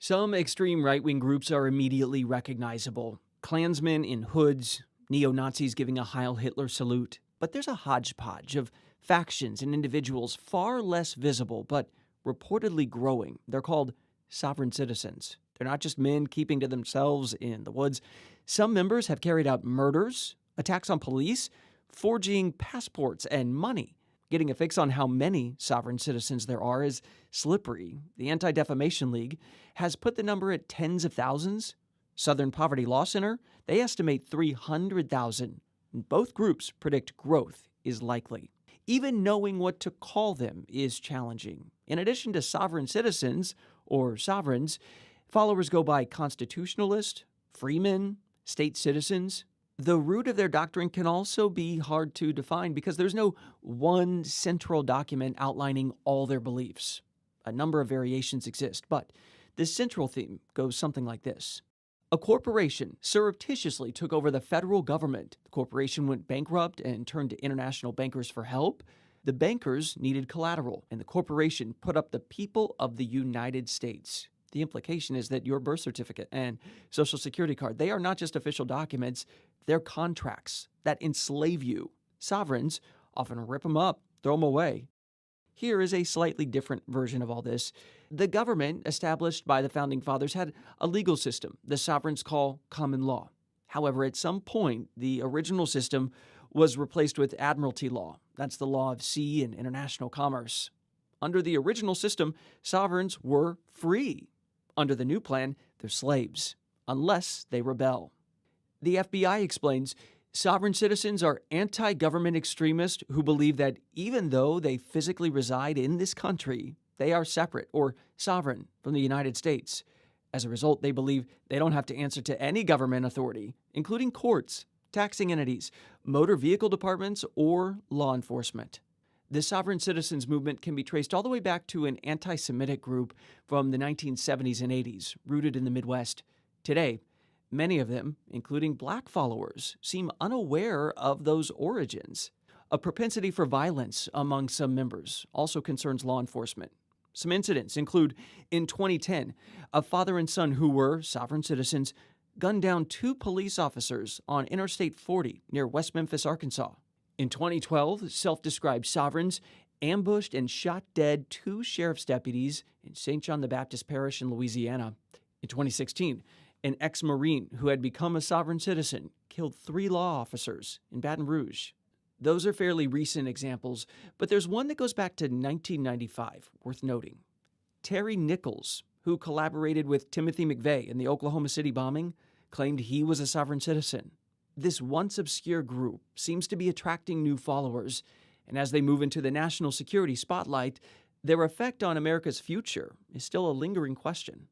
Some extreme right-wing groups are immediately recognizable. Klansmen in hoods, neo-Nazis giving a Heil Hitler salute. But there's a hodgepodge of factions and individuals far less visible, but reportedly growing. They're called sovereign citizens. They're not just men keeping to themselves in the woods. Some members have carried out murders, attacks on police, forging passports and money. Getting a fix on how many sovereign citizens there are is slippery. The Anti-Defamation League has put the number at tens of thousands. Southern Poverty Law Center, they estimate 300,000. Both groups predict growth is likely. Even knowing what to call them is challenging. In addition to sovereign citizens, or sovereigns, followers go by constitutionalist, freemen, state citizens. The root of their doctrine can also be hard to define because there's no one central document outlining all their beliefs. A number of variations exist, but the central theme goes something like this. A corporation surreptitiously took over the federal government. The corporation went bankrupt and turned to international bankers for help. The bankers needed collateral, and the corporation put up the people of the United States. The implication is that your birth certificate and social security card, they are not just official documents, they're contracts that enslave you. Sovereigns often rip them up, throw them away. Here is a slightly different version of all this. The government, established by the Founding Fathers, had a legal system the sovereigns call common law. However, at some point, the original system was replaced with admiralty law. That's the law of sea and international commerce. Under the original system, sovereigns were free. Under the new plan, they're slaves, unless they rebel. The FBI explains sovereign citizens are anti-government extremists who believe that even though they physically reside in this country, they are separate or sovereign from the United States. As a result, they believe they don't have to answer to any government authority, including courts, taxing entities, motor vehicle departments, or law enforcement. The sovereign citizens movement can be traced all the way back to an anti-Semitic group from the 1970s and 80s, rooted in the Midwest. Today, many of them, including black followers, seem unaware of those origins. A propensity for violence among some members also concerns law enforcement. Some incidents include, in 2010, a father and son who were sovereign citizens gunned down 2 police officers on Interstate 40 near West Memphis, Arkansas. In 2012, self-described sovereigns ambushed and shot dead 2 sheriff's deputies in St. John the Baptist Parish in Louisiana. In 2016, an ex-Marine who had become a sovereign citizen killed 3 law officers in Baton Rouge. Those are fairly recent examples, but there's one that goes back to 1995, worth noting. Terry Nichols, who collaborated with Timothy McVeigh in the Oklahoma City bombing, claimed he was a sovereign citizen. This once obscure group seems to be attracting new followers, and as they move into the national security spotlight, their effect on America's future is still a lingering question.